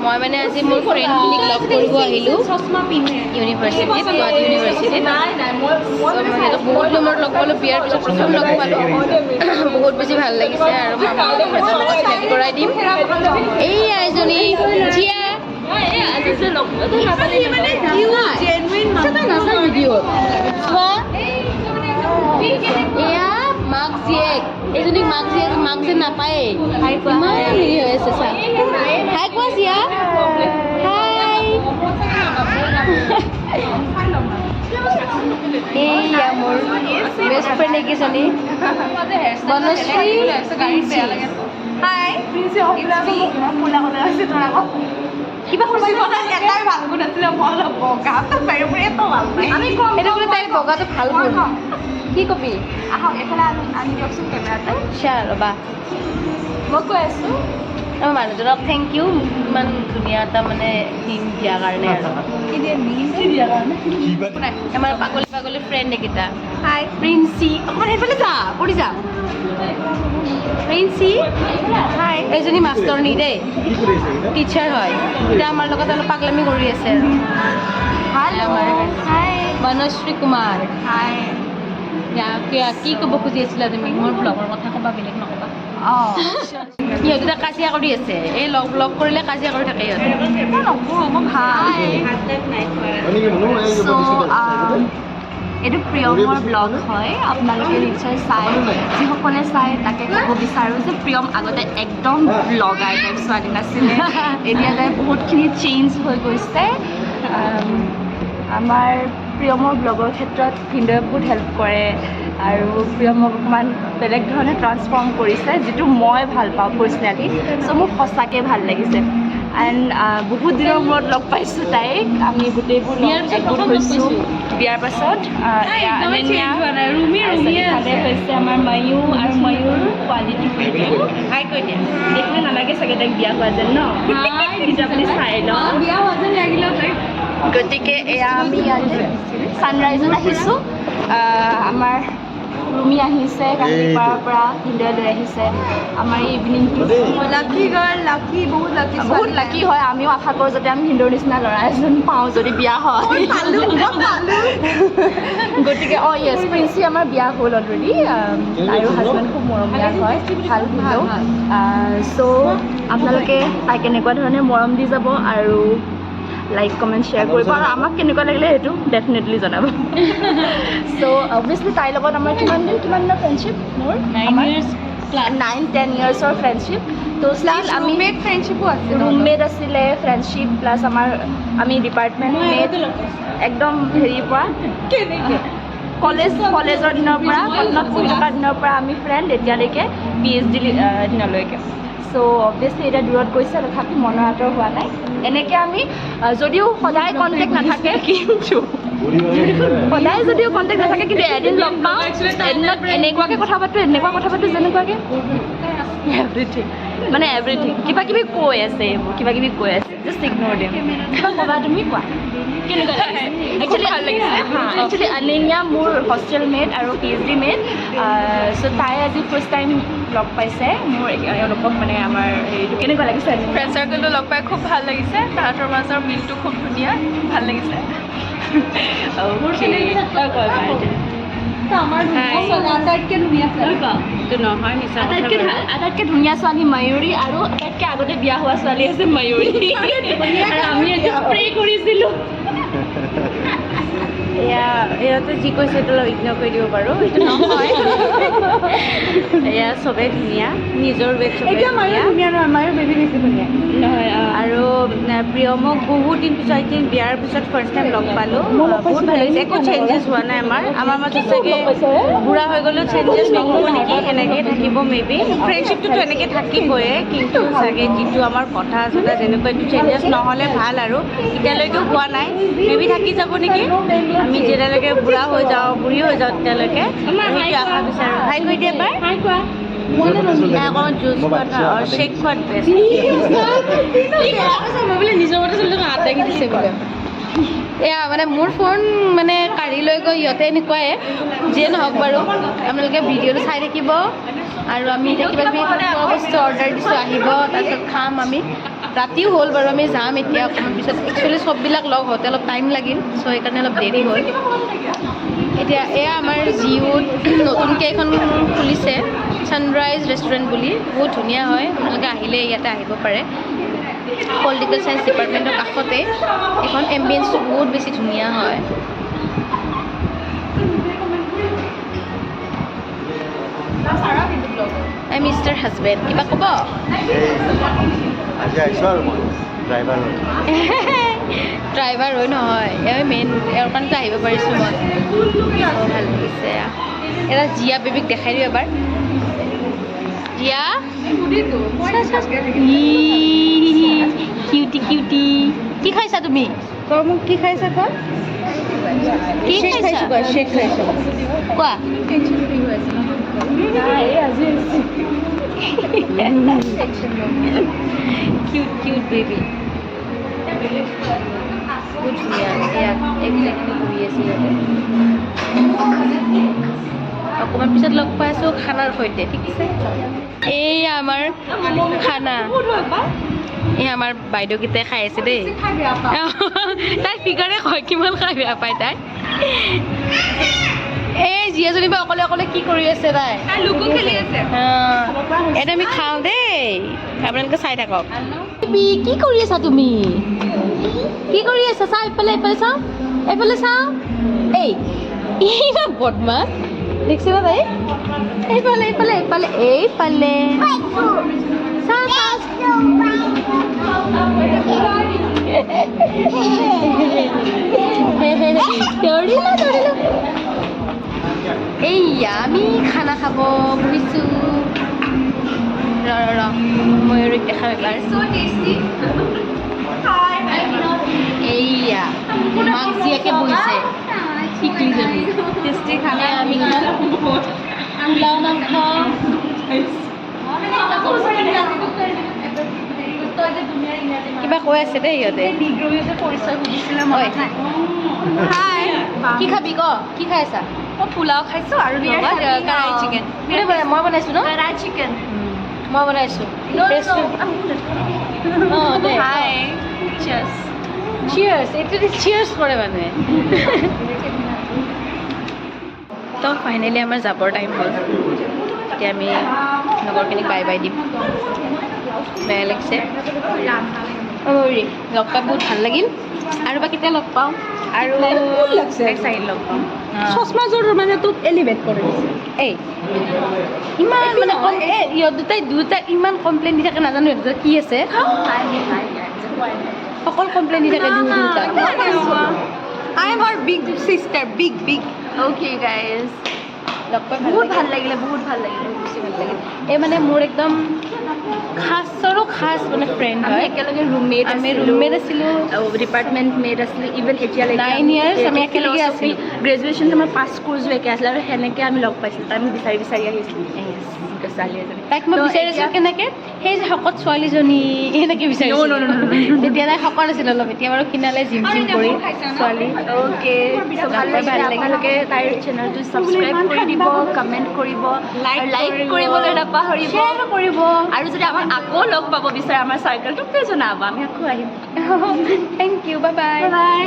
মই মানে আজি মোৰ ফ্ৰেণ্ডখিনিক লগ কৰিব আহিলোঁ ইউনিভাৰ্চিটিত গুৱাহাটী ইউনিভাৰ্চিটিত সিহঁতক বহুত দিনৰ লগ পালোঁ বিয়াৰ পিছত প্ৰথম লগ পালোঁ বহুত বেছি ভাল লাগিছে আৰু মই সিহঁতৰ লগত ফ্লেট কৰাই দিম এইয়া এজনী জিয়া এয়া মাক জীয়েক এইজনীক মাক যে নাপায়েই ইমান হেৰি হৈ আছে চা হাই কোৱা জিয়া হাই এইয়া মোৰ বেষ্ট ফ্ৰেণ্ড এইকেইজনী বনশ্ৰী হাই কিবা এটাই ভাল গুণ আছিলে মই অলপ বগা এইটো তাইৰ বগাটো ভাল গুণ কি কবি আহক এইফালে আনি দিয়কচোন কেমেৰাটো শ্বেয়াৰ ৰ'বা মই কৈ আছোঁ আমাৰ মানুহজনক থেংক ইউ ইমান ধুনীয়া এটা মানে থিম দিয়াৰ কাৰণে আৰু আমাৰ পাগলী ফ্ৰেণ্ড এইকেইটা হাই প্ৰিন্সি অকণমান সেইফালে যা পৰি যা প্ৰিন্সি হাই এইজনী মাষ্টৰনী দেই টিচাৰ হয় এতিয়া আমাৰ লগত অলপ পাগলামি কৰি আছে আৰু আমাৰ হাই বনশ্ৰী কুমাৰ হাই কি ক'ব খুজি আছিলা তুমি মোৰ ব্লগৰ কথা ক'বা বেলেগ নক'বা অঁ সিহঁতে কাজিয়া কৰি আছে এই লগ কৰিলে কাজিয়া কৰি থাকে সিহঁতে এইটো প্ৰিয়মৰ ব্লগ হয় আপোনালোকে নিশ্চয় চাই যিসকলে চাই তাকে ক'ব বিচাৰোঁ যে প্ৰিয়ম আগতে একদম ব্লগাৰ টাইপ ছোৱালী নাছিলে এতিয়া তাই বহুতখিনি চেঞ্জ হৈ গৈছে আমাৰ প্ৰিয়মৰ ব্লগৰ ক্ষেত্ৰত ভিডিঅ' বহুত হেল্প কৰে আৰু প্ৰিয়মক অকণমান বেলেগ ধৰণে ট্ৰান্সফৰ্ম কৰিছে যিটো মই ভাল পাওঁ পাৰ্চনেলি চ' মোক সঁচাকৈ ভাল লাগিছে এণ্ড বহুত দিনৰ মূৰত লগ পাইছোঁ তাইক আমি গোটেইবোৰ একগোট হৈছোঁ বিয়াৰ পাছত ভালে হৈছে আমাৰ ময়ূৰ আৰু ময়ূৰ কোৱালিটি হাই কৈ দিয়া দেখিলে নালাগে চাগে তাইক বিয়া হোৱা যেন ন আপুনি চাই লওঁ বিয়া হোৱা যেন লাগিলেও তাইক গতিকে এয়া আমি ছানৰাইজত আহিছোঁ আমাৰ ৰুমি আহিছে কাহিলীপাৰাৰ পৰা ভিনদেউ লৈ আহিছে আমাৰ এই ইভিনিংটো লাকি গাৰ্ল লাকি বহুত লাকি হয় আমিও আশা কৰোঁ যাতে আমি ভিনদেউৰ নিচিনা ল'ৰা এজন পাওঁ যদি বিয়া হয় গতিকে অঁ য়েছ প্ৰিন্সি আমাৰ বিয়া হ'ল অলৰেডি আৰু হাজবেণ্ড খুব মৰমীয়া হয় ভাল ভিনদেউ চ' আপোনালোকে তাইক কেনেকুৱা ধৰণে মৰম দি যাব আৰু লাইক কমেণ্ট শ্বেয়াৰ কৰিব আৰু আমাক কেনেকুৱা লাগিলে সেইটো ডেফিনেটলি জনাব চ' অবভিয়াছলি তাইৰ লগত আমাৰ কিমান দিনৰ ফ্ৰেণ্ডশ্বিপ মোৰ 9-10 ইয়াৰ্ছৰ ফ্ৰেণ্ডশ্বিপ ত' ষ্টিল আমি ফ্ৰেণ্ডশ্বিপো আছে ৰুমমেট আছিলে ফ্ৰেণ্ডশ্বিপ প্লাছ আমি ডিপাৰ্টমেণ্ট মেট একদম হেৰিৰ পৰা কলেজৰ দিনৰ পৰা কটনত পঢ়ি থকাৰ দিনৰ পৰা আমি ফ্ৰেণ্ড এতিয়ালৈকে PhD দিনলৈকে চ' অবভিয়াছলি এতিয়া দূৰত গৈছে তথাপি মনৰ আঁতৰ হোৱা নাই এনেকৈ আমি যদিও সদায় কণ্টেক্ট নাথাকে কিন্তু সদায় যদিও কণ্টেক্ট নাথাকে কিন্তু এদিন লগ পাওঁ এদিনত এনেকুৱাকৈ কথা পাতোঁ যেনেকুৱাকৈ এভৰিথিং মানে এভৰিথিং কিবা কিবি কৈ আছে জাষ্ট ইগন'ৰ দিম কিবা ক'বা তুমি কোৱা কেনেকুৱা একচুৱেলি ভাল লাগিছে একচুৱেলি অনন্যা মোৰ হোষ্টেল মেট আৰু PhD মেট চ' তাই আজি ফাৰ্ষ্ট টাইম লগ পাইছে মোৰ এওঁলোকক মানে আমাৰ হেৰিটো কেনেকুৱা লাগিছে ফ্ৰেণ্ড চাৰ্কেলটো লগ পাই খুব ভাল লাগিছে তাহাঁতৰ মাজৰ মিলটো খুব ধুনীয়া ভাল লাগিছে আটাইতকৈ ধুনীয়া ছোৱালী ময়ূৰী আৰু আটাইতকৈ আগতে বিয়া হোৱা ছোৱালী আছে ময়ূৰী আমি এতিয়া প্ৰে কৰিছিলোঁ এয়াতে যি কৈছে সেইটো অলপ ইগন'ৰ কৰি দিব পাৰোঁ সেইটো নহয় এয়া চবেই ধুনীয়া নিজৰ ৱেট ধুনীয়া নহয় বেবী বেছি ধুনীয়া নহয় আৰু প্ৰিয়মক বহুত দিন পিছত আই থিংক বিয়াৰ পিছত ফাৰ্ষ্ট টাইম লগ পালোঁ বহুত ভাল লাগিছে একো চেঞ্জেছ হোৱা নাই আমাৰ মাজত চাগে বুঢ়া হৈ গ'লেও চেঞ্জেছ নহ'ব নেকি এনেকৈ থাকিব মেবি ফ্ৰেণ্ডশ্বিপটোতো এনেকৈ থাকিবই কিন্তু চাগে যিটো আমাৰ কথা চথা যেনেকুৱা এইটো চেঞ্জেছ নহ'লে ভাল আৰু এতিয়ালৈকেও হোৱা নাই মেবি থাকি যাব নেকি আমি যেতিয়ালৈকে বুঢ়ী হৈ যাওঁ তেতিয়ালৈকে সেইটো আশা বিচাৰোঁ হাই কৈ দিয়ে পাই অকণমান জুচ খোৱাত শ্বেক খোৱাত বেষ্ট মই বোলে নিজৰ মতে চলি আটাইকি দিছে বোলে এয়া মানে মোৰ ফোন মানে কাঢ়ি লৈ গৈ ইহঁতে এনেকুৱাই যিয়ে নহওক বাৰু আপোনালোকে ভিডিঅ'টো চাই থাকিব আৰু আমি এতিয়া কিবা কিবি খোৱা বস্তু অৰ্ডাৰ দিছোঁ আহিব তাৰপিছত খাম আমি ৰাতিও হ'ল বাৰু আমি যাম এতিয়া অকণমান পিছত একচুৱেলি চববিলাক লগ হওঁতে অলপ টাইম লাগিল চ' সেইকাৰণে অলপ দেৰি হ'ল এতিয়া এয়া আমাৰ জিঅ'ত নতুনকৈ এখন খুলিছে ছানৰাইজ ৰেষ্টুৰেণ্ট বুলি বহুত ধুনীয়া হয় আপোনালোকে আহিলে ইয়াতে আহিব পাৰে পলিটিকেল চায়েন্স ডিপাৰ্টমেণ্টৰ কাষতে এখন এম্বিয়েঞ্চটো বহুত বেছি ধুনীয়া হয় আই মিষ্টাৰ হাজবেণ্ড কিবা ক'ব ড্ৰাইভাৰ হৈ নহয় এই মেইন ইয়াৰ কাৰণেতো আহিব পাৰিছোঁ মই ভাল লাগিছে এটা জিয়া বেবীক দেখাই দিওঁ এবাৰ জিয়া কিউটি কিউটি কি খাইছা তুমি তই মোক কি খাইছা কোৱা কি খাইছা শেক খাইছা কোৱা কিউট কিউট বেবী বহুত ধুনীয়া এয়া এইবিলাকখিনি ঘূৰি আছে ইয়াতে অকণমান পিছত লগ পাই আছোঁ খানাৰ সৈতে ঠিক আছে এই আমাৰ খানা এই আমাৰ বাইদেউকেইটাই খাই আছে দেই তাই ফিগাৰে কয় কিমান খাই বেয়া পায় তাই এই জীয়াজনী বা অকলে অকলে কি কৰি আছে তাই লুকু খেলি আছে এটা আমি খাওঁ দেই আপোনালোকে চাই থাকক কি কৰি আছা তুমি কি কৰি আছা চা এইফালে এইফালে চাওঁ এইফালে চাওঁ এই ইমান বদমাছ দেখছি না তাই এইফালে এইফালে এইফালে এইফালে চা চা দৌৰিলা দৌৰিলা এইয়া আমি খানা খাব বহিছোঁ ৰ ময়ূৰক দেখাম এবাৰ এইয়া মাক জীয়াকে বহিছে শিকলিজনী টেষ্টি খানা আমি পোলাও মাংস কিবা কৈ আছে দেই সিহঁতে কি খাবি ক কি খাই আছা মই পোলাও খাইছোঁ আৰু কাৰাই চিকেন মই বনাইছোঁ ন কাৰাই চিকেন মই বনাইছোঁ চিয়াৰ্ছ এইটো চিয়াৰ্ছ কৰে মানুহে তো ফাইনেলি আমাৰ যাবৰ টাইম হ'ল এতিয়া আমি লগৰখিনিক বাই বাই দিম বেয়া লাগিছে লগ পাই বহুত ভাল লাগিল আৰু বা কেতিয়া লগ পাওঁ আৰু চাইড লগ পাওঁ চশমাযোৰ মানে তোক এলিভেট কৰি দিছে এই ইমান মানে ইহঁত দুটাই ইমান কমপ্লেইন দি থাকে নাজানো ইহঁত কি আছে অকল কমপ্লেইন দি থাকে দুটা I am her big sister, big. Okay, guys. লগ পাই বহুত ভাল লাগিলে বহুত ভাল লাগিলে এই মানে মোৰ একদম খাসৰো খাস মানে ফ্ৰেণ্ড হয় একেলগে ৰুমমেট আছিলোঁ ডিপাৰ্টমেণ্ট মেট আছিলোঁ ইভেন এতিয়ালৈকে 9 years আমি একেলগে আছিলোঁ গ্ৰেজুৱেশ্যন আমাৰ পাছ কোৰ্চো একে আছিলে আৰু সেনেকৈ আমি লগ পাইছিলোঁ তাই মোক বিচাৰি আহিছিলোঁ ছোৱালী এজনী তাইক মই বিচাৰিছোঁ কেনেকৈ সেই যে শকত ছোৱালীজনী এনেকৈ বিচাৰিছোঁ তেতিয়া তাই শকত আছিল অলপ এতিয়া বাৰু কিনালে জিম কৰি ছোৱালী অ'কে ভাল লাগিলে তাইৰ চেনেলটো ছাবস্ক্ৰাইব কৰি দিব কমেণ্ট কৰিব লাইক কৰিবলৈ নাপাহৰিব কৰিব আৰু যদি আমাক আকৌ লগ পাব বিচাৰে আমাৰ চাৰ্কেলটোক জনাব আমি আকৌ আহিম থেংক ইউ বাই বাই